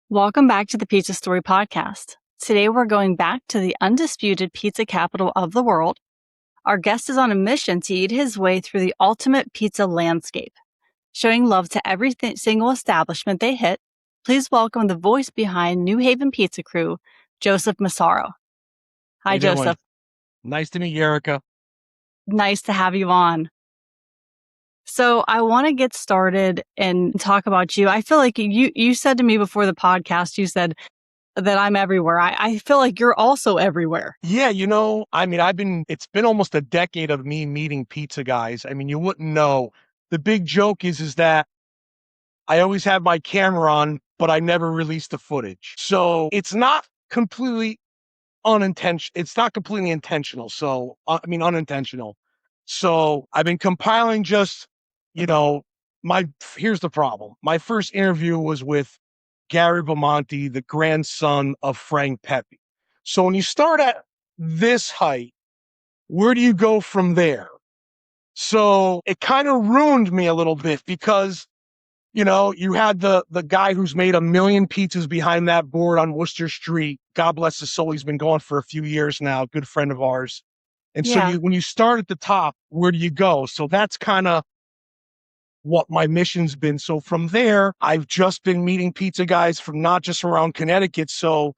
Welcome back to the Pizza Story Podcast. Today we're going back to the undisputed pizza capital of the world. Our guest is on a mission to eat his way through the ultimate pizza landscape, showing love to every single establishment they hit. Please welcome the voice behind New Haven Pizza Crew, Joseph Massaro. How Hi, you doing? Joseph. Nice to meet you, Erica. Nice to have you on. So I want to get started and talk about you. I feel like you said to me before the podcast, you said that I'm everywhere. I feel like you're also everywhere. Yeah, it's been almost a decade of me meeting pizza guys. I mean, you wouldn't know. The big joke is that I always have my camera on, but I never release the footage. So it's not completely unintentional. It's not completely intentional. Unintentional. So I've been compiling just, you know, here's the problem. My first interview was with Gary Bimonti, the grandson of Frank Pepe. So when you start at this height, where do you go from there? So it kind of ruined me a little bit because, you had the guy who's made 1 million pizzas behind that board on Worcester Street. God bless his soul. He's been gone for a few years now, a good friend of ours. And so Yeah. when you start at the top, where do you go? So that's kind of what my mission's been. So from there, I've just been meeting pizza guys from not just around Connecticut. So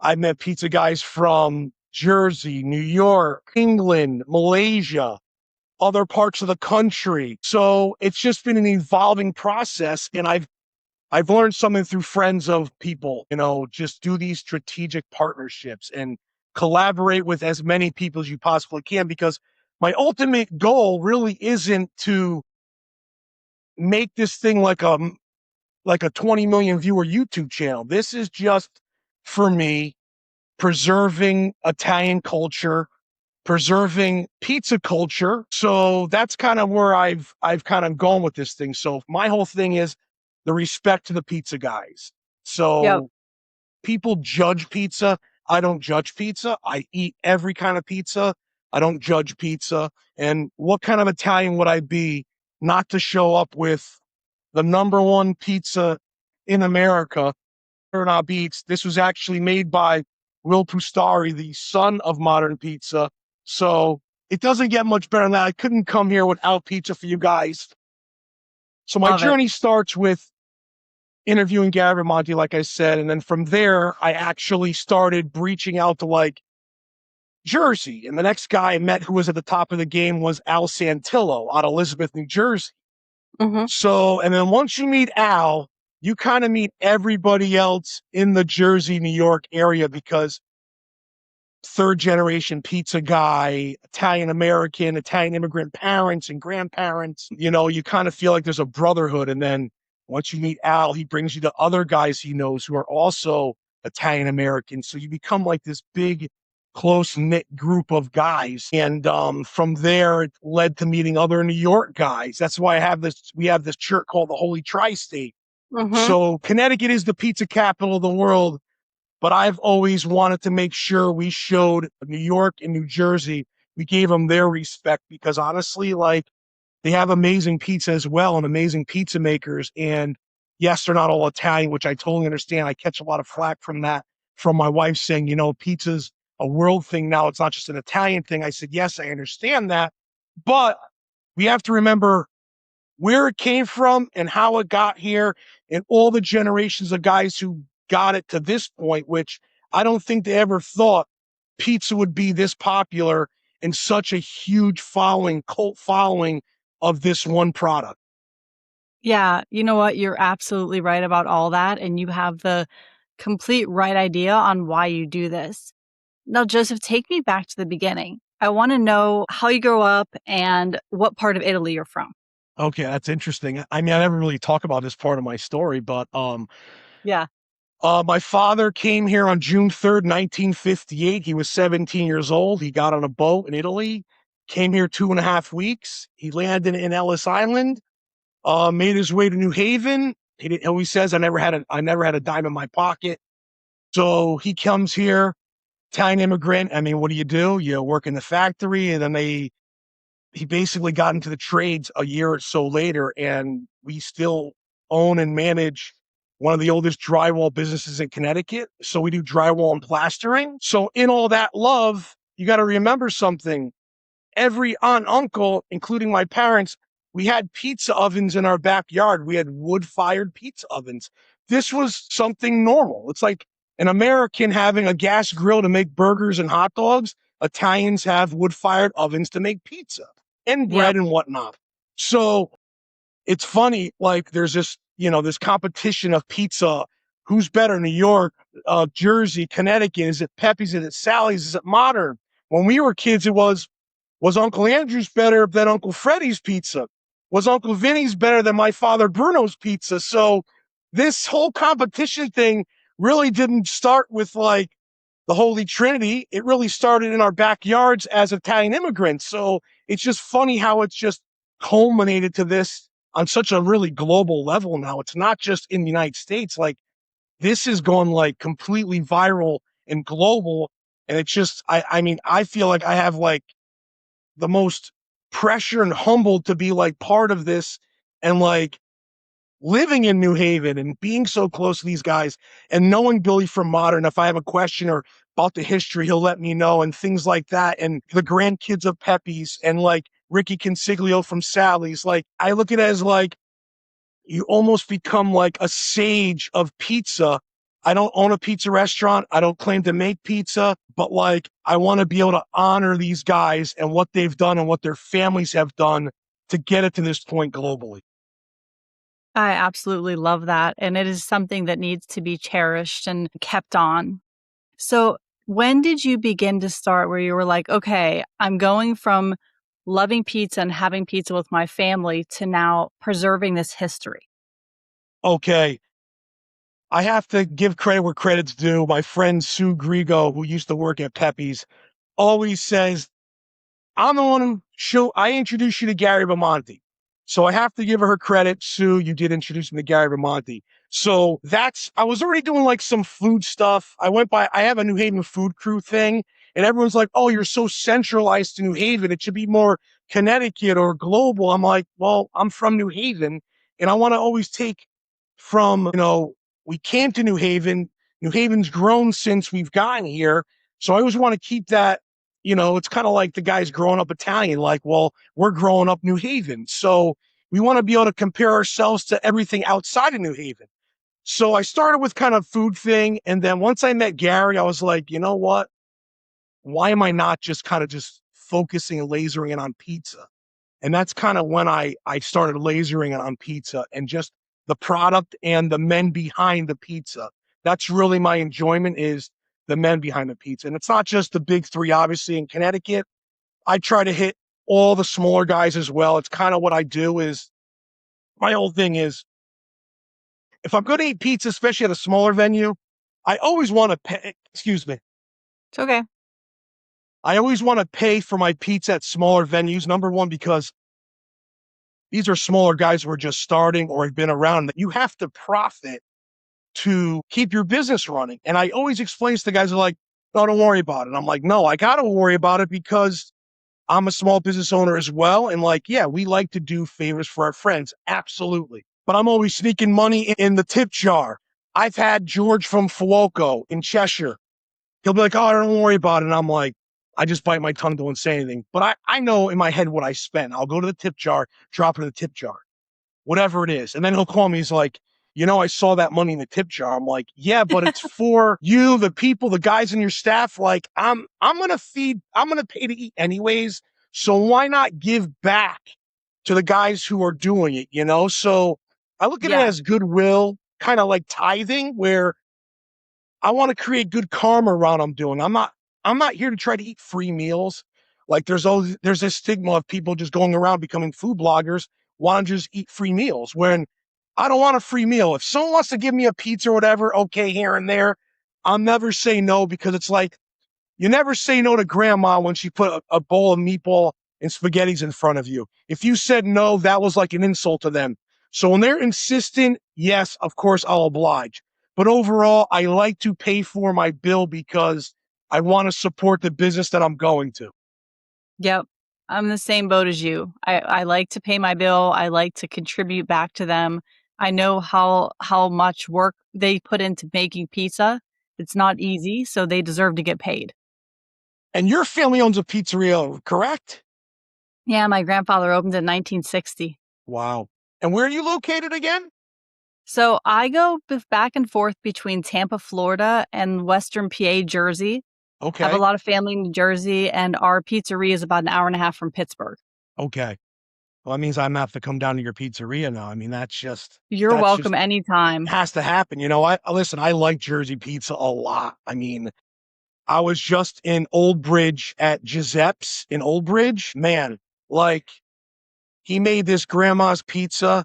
I met pizza guys from Jersey, New York, England, Malaysia, other parts of the country. So it's just been an evolving process. And I've learned something through friends of people, just do these strategic partnerships and collaborate with as many people as you possibly can, because my ultimate goal really isn't to make this thing like a 20 million viewer YouTube channel. This is just for me preserving Italian culture, preserving pizza culture. So that's kind of where I've kind of gone with this thing. So my whole thing is the respect to the pizza guys. So Yep. people judge pizza. I don't judge pizza. I eat every kind of pizza. I don't judge pizza. And what kind of Italian would I be not to show up with the number one pizza in America, or not beats? This was actually made by Will Pustari, the son of modern pizza. So it doesn't get much better than that. I couldn't come here without pizza for you guys. So my Love it. journey starts with interviewing Gary Bimonti, like I said. And then from there, I actually started reaching out to like Jersey. And the next guy I met who was at the top of the game was Al Santillo out of Elizabeth, New Jersey. Mm-hmm. So, and then once you meet Al, you kind of meet everybody else in the Jersey, New York area, because third generation pizza guy, Italian American, Italian immigrant parents and grandparents, you kind of feel like there's a brotherhood. And then once you meet Al, he brings you to other guys he knows who are also Italian American. So you become like this big, close knit group of guys. And from there, it led to meeting other New York guys. That's why we have this church called the Holy Tri-State. Mm-hmm. So Connecticut is the pizza capital of the world, but I've always wanted to make sure we showed New York and New Jersey, we gave them their respect, because honestly, like, they have amazing pizza as well and amazing pizza makers. And yes, they're not all Italian, which I totally understand. I catch a lot of flack from that, from my wife saying, pizza's a world thing now. It's not just an Italian thing. I said, yes, I understand that. But we have to remember where it came from and how it got here, and all the generations of guys who got it to this point, which I don't think they ever thought pizza would be this popular and such a huge following, cult following of this one product. Yeah, you know what? You're absolutely right about all that, and you have the complete right idea on why you do this. Now, Joseph, take me back to the beginning. I want to know how you grew up and what part of Italy you're from. Okay, that's interesting. I mean, I never really talk about this part of my story, but Yeah. my father came here on June 3rd, 1958. He was 17 years old. He got on a boat in Italy, came here 2.5 weeks. He landed in Ellis Island, made his way to New Haven. He always says, I never had a dime in my pocket. So he comes here, Italian immigrant. I mean, what do? You work in the factory, and then he basically got into the trades a year or so later, and we still own and manage one of the oldest drywall businesses in Connecticut. So we do drywall and plastering. So in all that love, you got to remember something. Every aunt, uncle, including my parents, we had pizza ovens in our backyard. We had wood-fired pizza ovens. This was something normal. It's like an American having a gas grill to make burgers and hot dogs. Italians have wood-fired ovens to make pizza and Yep. bread and whatnot. So it's funny, like there's this, this competition of pizza. Who's better, New York, Jersey, Connecticut? Is it Pepe's? Is it Sally's? Is it Modern? When we were kids, it was Uncle Andrew's better than Uncle Freddie's pizza? Was Uncle Vinny's better than my father Bruno's pizza? So this whole competition thing really didn't start with like the Holy Trinity. It really started in our backyards as Italian immigrants. So it's just funny how it's just culminated to this on such a really global level now. It's not just in the United States. Like this is going like completely viral and global. And it's just, I mean, I feel like I have like the most pressure and humbled to be like part of this and like living in New Haven and being so close to these guys and knowing Billy from Modern. If I have a question or about the history, he'll let me know and things like that. And the grandkids of Pepe's and like Ricky Consiglio from Sally's. Like I look at it as like you almost become like a sage of pizza. I don't own a pizza restaurant. I don't claim to make pizza, but like I want to be able to honor these guys and what they've done and what their families have done to get it to this point globally. I absolutely love that. And it is something that needs to be cherished and kept on. So, when did you begin to start where you were like, okay, I'm going from loving pizza and having pizza with my family to now preserving this history? Okay. I have to give credit where credit's due. My friend Sue Grigo, who used to work at Pepe's, always says, I'm the one I introduced you to Gary Bimonti. So I have to give her credit. Sue, you did introduce me to Gary Bimonti. So I was already doing like some food stuff. I have a New Haven food crew thing and everyone's like, oh, you're so centralized to New Haven. It should be more Connecticut or global. I'm like, well, I'm from New Haven and I want to always take from, we came to New Haven. New Haven's grown since we've gotten here. So I always want to keep that. It's kind of like the guys growing up Italian, like, well, we're growing up New Haven. So we want to be able to compare ourselves to everything outside of New Haven. So I started with kind of food thing. And then once I met Gary, I was like, you know what? Why am I not just kind of just focusing and lasering in on pizza? And that's kind of when I started lasering it on pizza and just the product and the men behind the pizza. That's really my enjoyment is the men behind the pizza. And it's not just the big three, obviously, in Connecticut. I try to hit all the smaller guys as well. It's kind of what I do is my whole thing is if I'm going to eat pizza, especially at a smaller venue, I always want to pay, excuse me. It's okay. I always want to pay for my pizza at smaller venues. Number one, because these are smaller guys who are just starting or have been around that you have to profit to keep your business running. And I always explain to the guys, are like, no, don't worry about it. I'm like, no, I got to worry about it because I'm a small business owner as well. And like, yeah, we like to do favors for our friends. Absolutely. But I'm always sneaking money in the tip jar. I've had George from Fuoco in Cheshire. He'll be like, oh, don't worry about it. And I'm like, I just bite my tongue, don't say anything. But I know in my head what I spent. I'll go to the tip jar, drop it in the tip jar, whatever it is. And then he'll call me. He's like, I saw that money in the tip jar. I'm like, yeah, but it's for you, the people, the guys in your staff. Like, I'm going to pay to eat anyways. So why not give back to the guys who are doing it, So I look at it Yeah. as goodwill, kind of like tithing, where I want to create good karma around I'm doing. I'm not here to try to eat free meals. Like there's this stigma of people just going around becoming food bloggers, want to just eat free meals when I don't want a free meal. If someone wants to give me a pizza or whatever, okay, here and there, I'll never say no because it's like, you never say no to grandma when she put a bowl of meatball and spaghettis in front of you. If you said no, that was like an insult to them. So when they're insistent, yes, of course, I'll oblige. But overall, I like to pay for my bill because I want to support the business that I'm going to. Yep. I'm the same boat as you. I like to pay my bill. I like to contribute back to them. I know how much work they put into making pizza. It's not easy, so they deserve to get paid. And your family owns a pizzeria, correct? Yeah, my grandfather opened in 1960. Wow. And where are you located again? So I go back and forth between Tampa, Florida and Western PA, Jersey. Have a Okay. lot of family in New Jersey, and our pizzeria is about an hour and a half from Pittsburgh. Okay. Well, that means I'm gonna have to come down to your pizzeria now. I mean, You're that's just welcome anytime. has to happen. You know, I listen, I like Jersey pizza a lot. I mean, I was just in Old Bridge at Giuseppe's in Old Bridge. Man, like he made this grandma's pizza.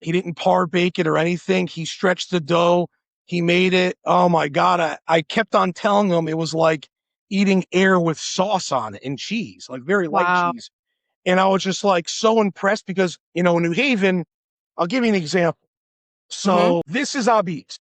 He didn't par bake it or anything. He stretched the dough. He made it. Oh my God. I kept on telling him it was like eating air with sauce on it and cheese, like very light Wow. cheese. And I was just like so impressed because, you know, in New Haven, I'll give you an example. Hmm. So this is Abis.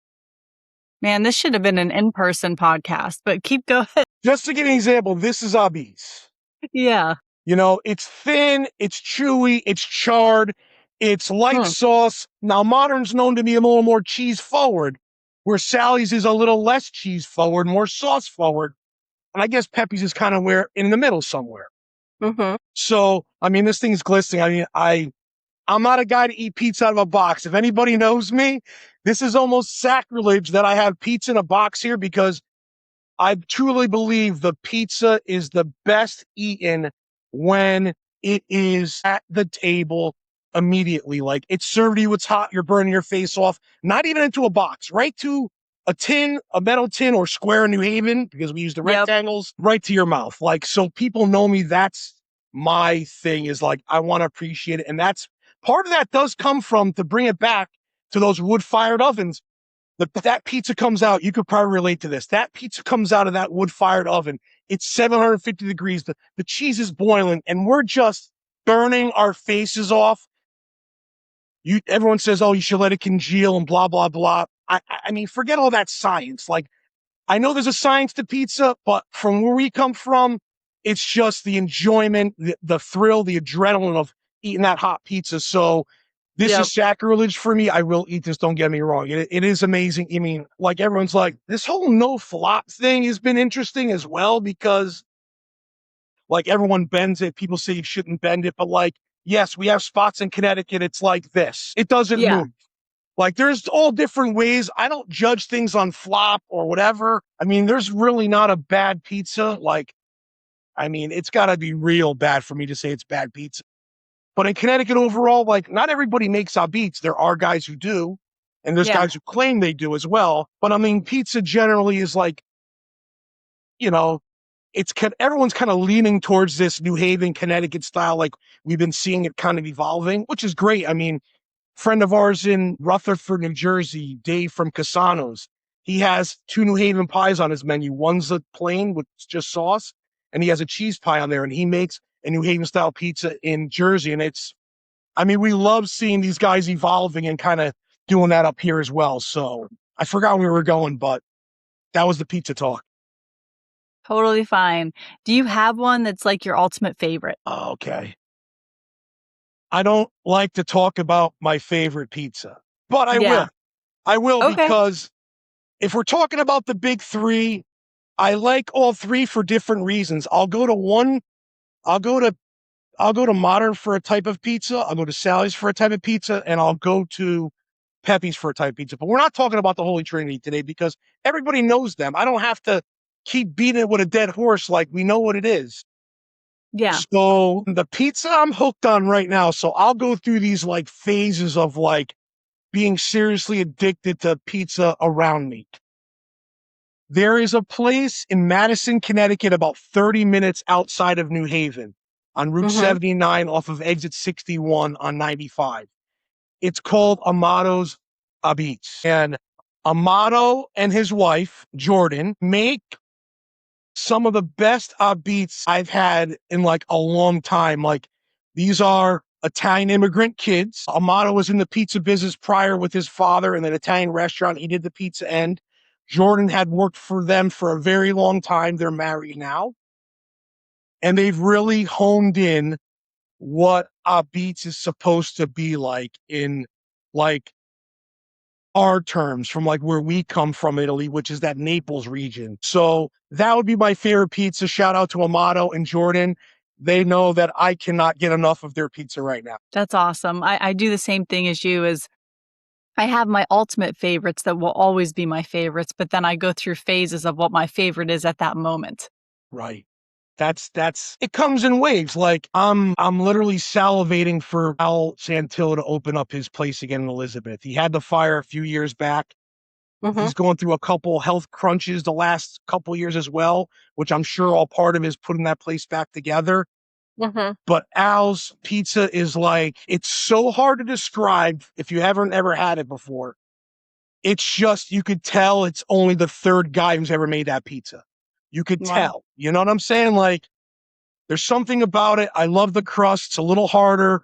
Man, this should have been an in-person podcast, but keep going. Just to give you an example, this is Abis. Yeah. You know, it's thin, it's chewy, it's charred, it's light Hmm. sauce. Now, Modern's known to be a little more cheese forward, where Sally's is a little less cheese forward, more sauce forward. And I guess Pepe's is kind of where in the middle somewhere. Hmm. So, I mean, this thing is glistening. I mean, I'm not a guy to eat pizza out of a box. If anybody knows me, this is almost sacrilege that I have pizza in a box here because I truly believe the pizza is the best eaten when it is at the table immediately. Like it's served to you, it's hot, you're burning your face off, not even into a box, right to a tin, a metal tin or square in New Haven, because we use the Yep. rectangles, right to your mouth. Like, so people know me. That's my thing is like, I want to appreciate it. And that's part of that does come from to bring it back to those wood fired ovens. That pizza comes out, you could probably relate to this. That pizza comes out of that wood-fired oven. It's 750 degrees. The cheese is boiling, and we're just burning our faces off. Everyone says, oh, you should let it congeal and blah, blah, blah. I mean, forget all that science. Like, I know there's a science to pizza, but from where we come from, it's just the enjoyment, the thrill, the adrenaline of eating that hot pizza. So this Yep. is sacrilege for me. I will eat this. Don't get me wrong. It is amazing. I mean, like everyone's like, this whole no flop thing has been interesting as well because like everyone bends it. People say you shouldn't bend it, but like, yes, we have spots in Connecticut. It's like this. It doesn't Yeah. move. Like there's all different ways. I don't judge things on flop or whatever. I mean, there's really not a bad pizza. Like, I mean, it's got to be real bad for me to say it's bad pizza. But in Connecticut overall, like not everybody makes our beats. There are guys who do, and there's Yeah. guys who claim they do as well. But I mean, pizza generally is like, you know, everyone's kind of leaning towards this New Haven, Connecticut style. Like we've been seeing it kind of evolving, which is great. I mean, friend of ours in Rutherford, New Jersey, Dave from Casano's, he has two New Haven pies on his menu. One's a plain with just sauce, and he has a cheese pie on there, and he makes a New Haven style pizza in Jersey. And I mean, we love seeing these guys evolving and kind of doing that up here as well. So I forgot where we were going, but that was the pizza talk. Totally fine. Do you have one that's like your ultimate favorite? Okay. I don't like to talk about my favorite pizza, but I Yeah. will. I will Okay. because if we're talking about the big three, I like all three for different reasons. I'll go to I'll go to Modern for a type of pizza, I'll go to Sally's for a type of pizza, and I'll go to Pepe's for a type of pizza. But we're not talking about the Holy Trinity today because everybody knows them. I don't have to keep beating it with a dead horse, like we know what it is. Yeah. So the pizza I'm hooked on right now. So I'll go through these like phases of like being seriously addicted to pizza around me. There is a place in Madison, Connecticut, about 30 minutes outside of New Haven on Route Hmm. 79 off of exit 61 on 95. It's called Amado's Abits. And Amado and his wife, Jordan, make some of the best beats I've had in like a long time. Like these are Italian immigrant kids. Amado was in the pizza business prior with his father in an Italian restaurant. He did the pizza end. Jordan had worked for them for a very long time. They're married now. And they've really honed in what beats is supposed to be like in like our terms from like where we come from, Italy, which is that Naples region. So that would be my favorite pizza. Shout out to Amado and Jordan. They know that I cannot get enough of their pizza right now. That's awesome. I do the same thing as you. As I have my ultimate favorites that will always be my favorites, but then I go through phases of what my favorite is at that moment. Right. That's it comes in waves. Like I'm literally salivating for Al Santillo to open up his place again in Elizabeth. He had the fire a few years back. He's going through a couple health crunches the last couple years as well, which I'm sure all part of is putting that place back together. But Al's pizza is like, it's so hard to describe if you haven't ever had it before. It's just, you could tell it's only the third guy who's ever made that pizza. You could tell. You know what I'm saying? Like, there's something about it. I love the crust. It's a little harder.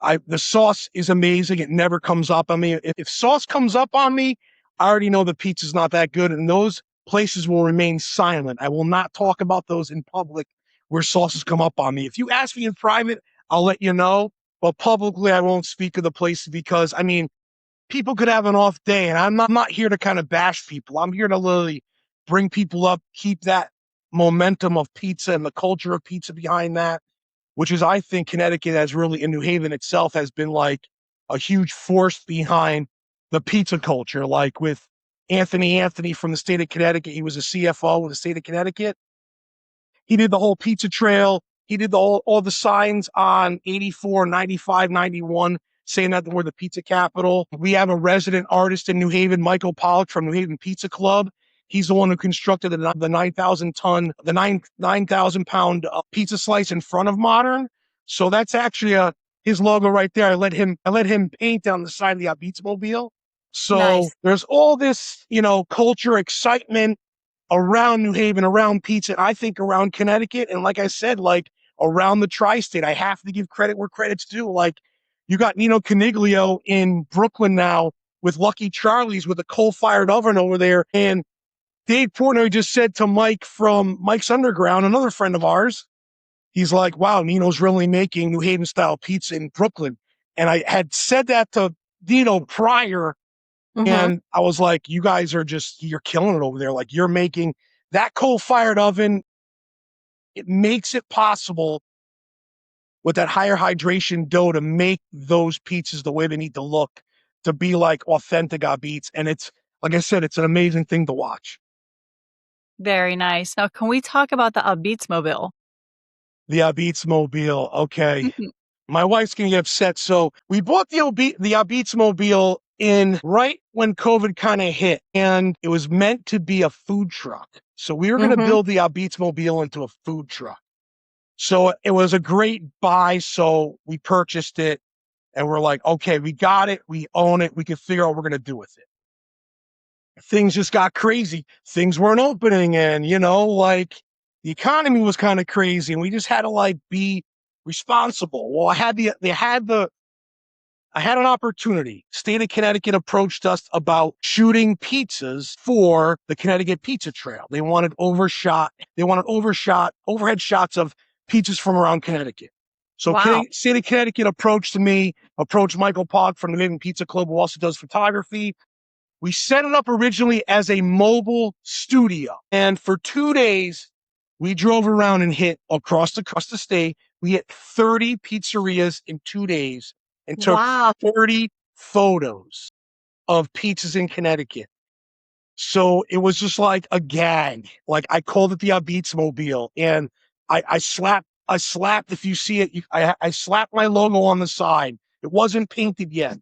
The sauce is amazing. It never comes up on me. If sauce comes up on me, I already know the pizza's not that good. And those places will remain silent. I will not talk about those in public where sauces come up on me. If you ask me in private, I'll let you know. But publicly, I won't speak of the place because, I mean, people could have an off day. And I'm not here to kind of bash people. I'm here to literally bring people up, keep that momentum of pizza and the culture of pizza behind that, which is, I think, Connecticut has really, in New Haven itself, has been like a huge force behind the pizza culture. Like with Anthony from the state of Connecticut, he was a CFO in the state of Connecticut. He did the whole pizza trail. He did all the signs on 84, 95, 91, saying that we're the pizza capital. We have a resident artist in New Haven, Michael Pollock from New Haven Pizza Club. He's the one who constructed the 9,000 pound pizza slice in front of Modern. So that's actually his logo right there. I let him paint on the side of the Apizza Mobile. So there's all this, culture, excitement around New Haven, around pizza, and I think around Connecticut. And like I said, like around the tri-state, I have to give credit where credit's due. Like you got Nino Coniglio in Brooklyn now with Lucky Charlie's with a coal-fired oven over there. And Dave Portnoy just said to Mike from Mike's Underground, another friend of ours, he's like, wow, Nino's really making New Haven style pizza in Brooklyn. And I had said that to Nino prior. And I was like, you guys are you're killing it over there. Like you're making that coal-fired oven. It makes it possible with that higher hydration dough to make those pizzas the way they need to look, to be like authentic beats. And it's, like I said, it's an amazing thing to watch. Very nice. Now, can we talk about the Apizza Mobile? The Apizza Mobile. Okay. My wife's going to get upset. So we bought the Apizza Mobile in right when COVID kind of hit, and it was meant to be a food truck. So we were going to build the Apizza Mobile into a food truck. So it was a great buy. So we purchased it and we're like, okay, we got it. We own it. We can figure out what we're going to do with it. Things just got crazy. Things weren't opening, and, like the economy was kind of crazy, and we just had to like be responsible. Well, I had an opportunity. State of Connecticut approached us about shooting pizzas for the Connecticut Pizza Trail. They wanted overhead shots of pizzas from around Connecticut. So State of Connecticut approached Michael Pollock from the Immigrant Pizza Club, who also does photography. We set it up originally as a mobile studio. And for 2 days, we drove around and hit across the state. We hit 30 pizzerias in 2 days and took 30 photos of pizzas in Connecticut. So it was just like a gag. Like I called it the Apizza Mobile, and I slapped, if you see it, I slapped my logo on the side. It wasn't painted yet.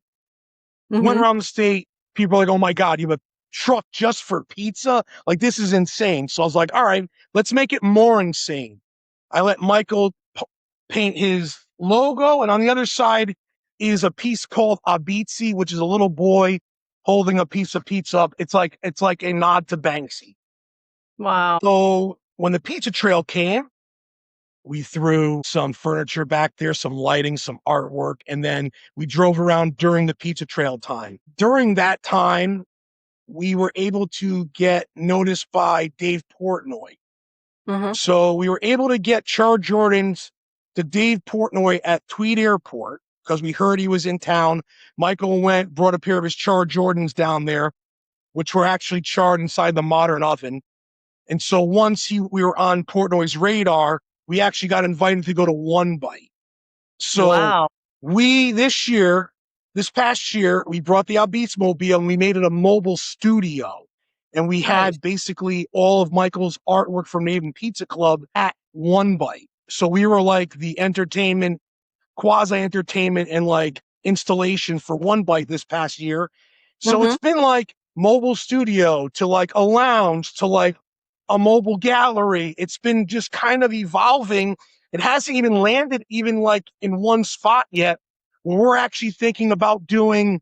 Went around the state. People are like, oh my God, you have a truck just for pizza? Like, this is insane. So I was like, all right, let's make it more insane. I let Michael paint his logo, and on the other side is a piece called Abizzi, which is a little boy holding a piece of pizza up. It's like a nod to Banksy. Wow. So when the pizza trail came, we threw some furniture back there, some lighting, some artwork, and then we drove around during the pizza trail time. During that time, we were able to get noticed by Dave Portnoy. So we were able to get Char Jordans to Dave Portnoy at Tweed Airport. because we heard he was in town. Michael went, brought a pair of his charred Jordans down there, which were actually charred inside the modern oven. And so once we were on Portnoy's radar, we actually got invited to go to One Bite. So Wow. this past year, we brought the Apizza Mobile and we made it a mobile studio. And we Nice. had basically all of Michael's artwork from Naven Pizza Club at One Bite. So we were like the entertainment, quasi-entertainment, and like installation for One Bite this past year. So it's been like mobile studio to like a lounge to like a mobile gallery. It's been just kind of evolving. It hasn't even landed even like in one spot yet. We're actually thinking about doing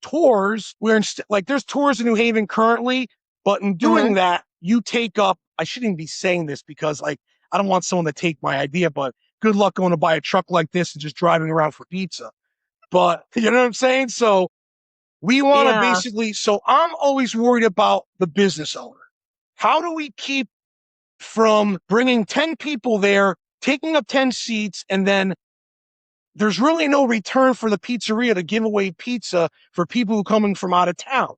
tours where like there's tours in New Haven currently, but in doing that, you take up, I shouldn't even be saying this because like, I don't want someone to take my idea, but good luck going to buy a truck like this and just driving around for pizza. But you know what I'm saying? So we want to basically, so I'm always worried about the business owner. How do we keep from bringing 10 people there, taking up 10 seats, and then there's really no return for the pizzeria to give away pizza for people who are coming from out of town.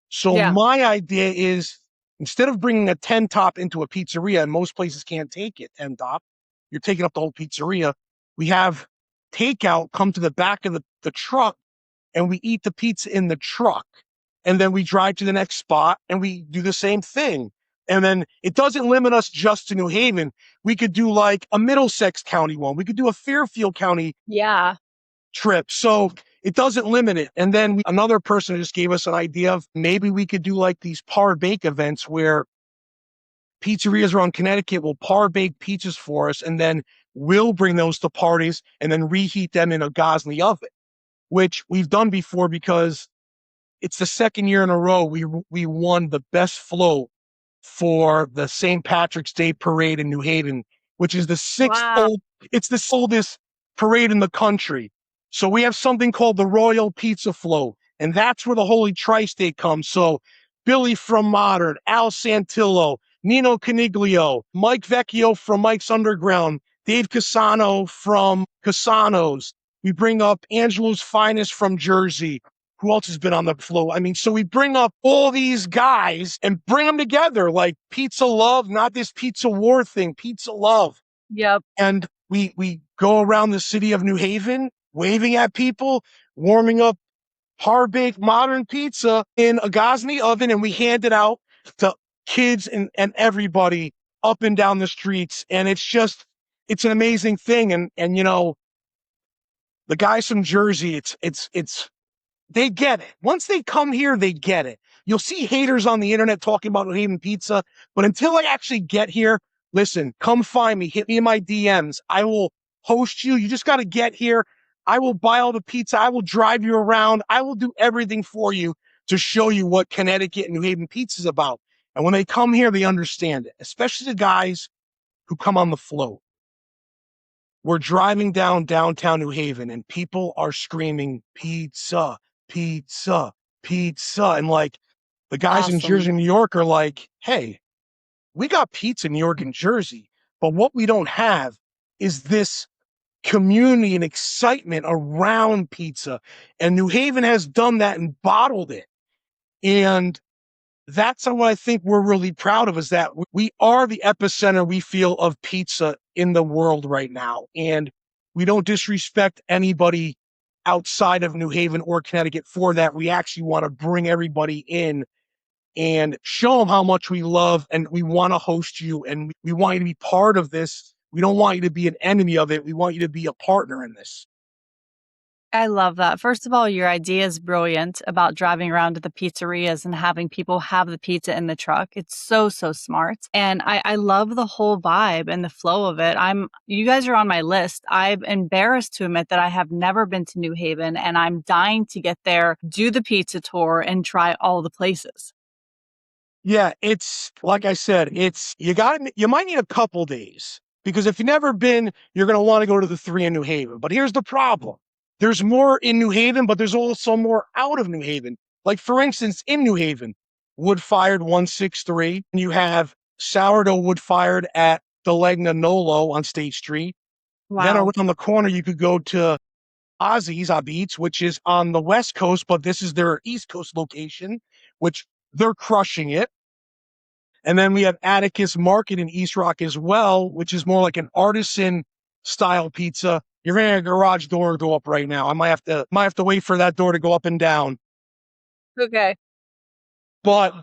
So my idea is instead of bringing a 10 top into a pizzeria, and most places can't take it 10 top, you're taking up the whole pizzeria. We have takeout come to the back of the truck and we eat the pizza in the truck. And then we drive to the next spot and we do the same thing. And then it doesn't limit us just to New Haven. We could do like a Middlesex County one. We could do a Fairfield County trip. So it doesn't limit it. And then another person just gave us an idea of maybe we could do like these par bake events where pizzerias around Connecticut will par bake pizzas for us. And then we'll bring those to parties and then reheat them in a Gosney oven, which we've done before because it's the second year in a row we won the best float for the St. Patrick's Day parade in New Haven, which is it's the oldest parade in the country. So we have something called the Royal Pizza Float, and that's where the Holy Tri-State comes. So Billy from Modern, Al Santillo, Nino Caniglio, Mike Vecchio from Mike's Underground, Dave Casano from Casano's. We bring up Angelo's Finest from Jersey. Who else has been on the float? I mean, so we bring up all these guys and bring them together like pizza love, not this pizza war thing, pizza love. Yep. And we go around the city of New Haven, waving at people, warming up par-baked modern pizza in a Gosney oven, and we hand it out to kids and everybody up and down the streets. And it's an amazing thing. And you know, the guys from Jersey, they get it. Once they come here, they get it. You'll see haters on the internet talking about New Haven pizza, but until I actually get here, listen, come find me, hit me in my DMs. I will host you. You just got to get here. I will buy all the pizza. I will drive you around. I will do everything for you to show you what Connecticut and New Haven pizza is about. And when they come here, they understand it, especially the guys who come on the float. We're driving downtown New Haven and people are screaming pizza, pizza, pizza. And like the guys in Jersey and New York are like, hey, we got pizza in New York and Jersey, but what we don't have is this community and excitement around pizza. And New Haven has done that and bottled it. And that's what I think we're really proud of, is that we are the epicenter, we feel, of pizza in the world right now. And we don't disrespect anybody outside of New Haven or Connecticut for that. We actually want to bring everybody in and show them how much we love, and we want to host you, and we want you to be part of this. We don't want you to be an enemy of it. We want you to be a partner in this. I love that. First of all, your idea is brilliant about driving around to the pizzerias and having people have the pizza in the truck. It's so, so smart. And I love the whole vibe and the flow of it. You guys are on my list. I'm embarrassed to admit that I have never been to New Haven, and I'm dying to get there, do the pizza tour, and try all the places. Yeah, it's like I said, you might need a couple days, because if you've never been, you're going to want to go to the 3 in New Haven. But here's the problem. There's more in New Haven, but there's also more out of New Haven. Like, for instance, in New Haven, wood-fired 163, and you have sourdough wood-fired at the Legna Nolo on State Street. Wow. Then around the corner, you could go to Ozzy's Beats, which is on the West Coast, but this is their East Coast location, which they're crushing it. And then we have Atticus Market in East Rock as well, which is more like an artisan style pizza. You're gonna have a garage door go up right now. I might have to wait for that door to go up and down. Okay. But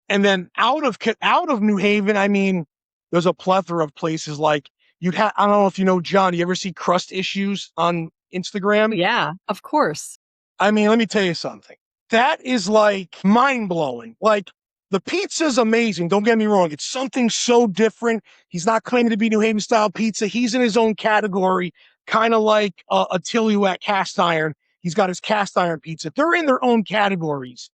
and then out of New Haven, I mean, there's a plethora of places like I don't know if you know John, you ever see Crust Issues on Instagram? Yeah, of course. I mean, let me tell you something. That is like mind blowing. Like the pizza's amazing. Don't get me wrong. It's something so different. He's not claiming to be New Haven style pizza. He's in his own category, kind of like Attilio at Cast Iron. He's got his cast iron pizza. They're in their own categories.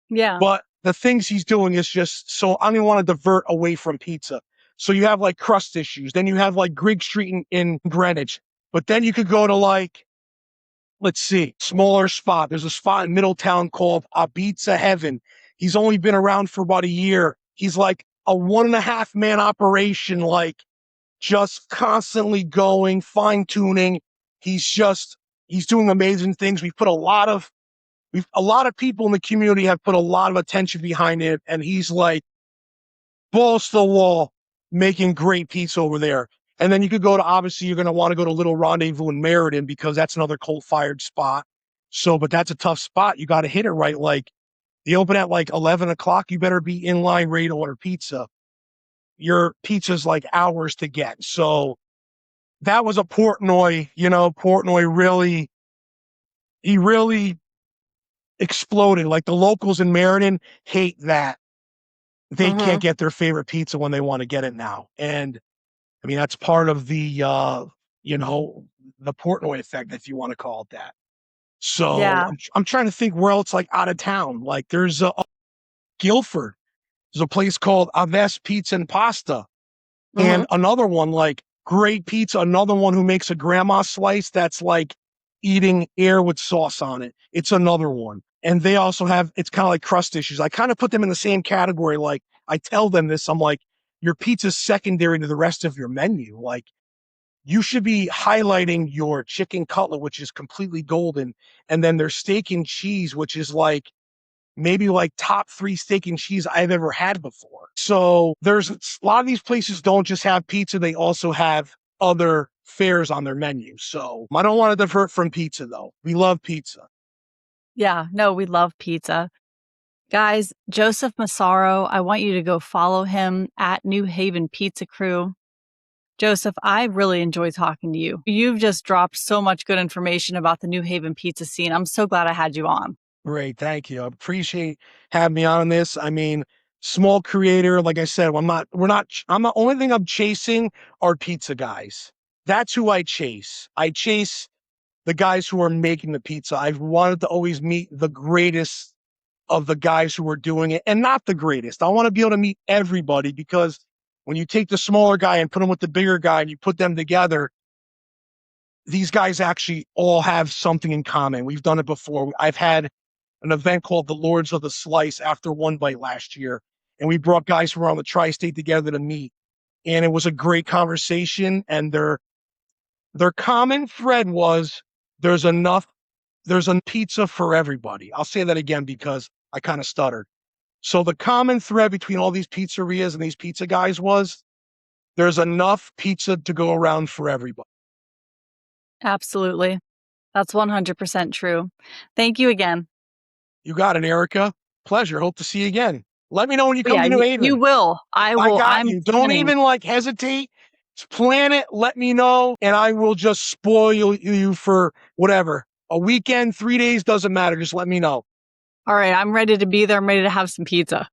Yeah. But the things he's doing is just so I don't even want to divert away from pizza. So you have like Crust Issues. Then you have like Grigg Street in Greenwich. But then you could go to like, let's see, smaller spot. There's a spot in Middletown called Apizza Heaven. He's only been around for about a year. He's like a 1.5 man operation, like just constantly going, fine tuning. He's doing amazing things. A lot of people in the community have put a lot of attention behind it. And he's like balls to the wall, making great pizza over there. And then you could go to, obviously, you're going to want to go to Little Rendezvous in Meriden because that's another coal-fired spot. So, but that's a tough spot. You got to hit it right. Like, they open at like 11 o'clock. You better be in line ready to order pizza. Your pizza's like hours to get. So that was a Portnoy, Portnoy he really exploded. Like the locals in Meriden hate that. They can't get their favorite pizza when they want to get it now. And I mean, that's part of the Portnoy effect, if you want to call it that. So Yeah. I'm trying to think where else like out of town. Like there's Guilford. There's a place called Aves Pizza and Pasta. And another one, like great pizza, another one who makes a grandma slice that's like eating air with sauce on it. It's another one. And they also have, it's kind of like Crust Issues. I kind of put them in the same category. Like I tell them this, I'm like, your pizza's secondary to the rest of your menu. Like you should be highlighting your chicken cutlet, which is completely golden. And then their steak and cheese, which is like maybe like top 3 steak and cheese I've ever had before. So there's a lot of these places don't just have pizza. They also have other fares on their menu. So I don't want to divert from pizza though. We love pizza. Yeah. No, we love pizza. Guys, Joseph Massaro, I want you to go follow him at New Haven Pizza Crew. Joseph, I really enjoy talking to you. You've just dropped so much good information about the New Haven pizza scene. I'm so glad I had you on. Great. Thank you. I appreciate having me on this. I mean, small creator, like I said, I'm the only thing I'm chasing are pizza guys. That's who I chase. I chase the guys who are making the pizza. I've wanted to always meet the greatest of the guys who are doing it and not the greatest. I want to be able to meet everybody because when you take the smaller guy and put him with the bigger guy and you put them together, these guys actually all have something in common. We've done it before. I've had an event called the Lords of the Slice after One Bite last year, and we brought guys from around the tri-state together to meet. And it was a great conversation. And their common thread was there's a pizza for everybody. I'll say that again because I kind of stuttered. So the common thread between all these pizzerias and these pizza guys was there's enough pizza to go around for everybody. Absolutely. That's 100% true. Thank you again. You got it, Erica. Pleasure. Hope to see you again. Let me know when you come Yeah, to New you Haven. will. I will. got you. Don't even like hesitate. Plan it. Let me know, and I will just spoil you for whatever. A weekend, 3 days, doesn't matter. Just let me know. All right, I'm ready to be there. I'm ready to have some pizza.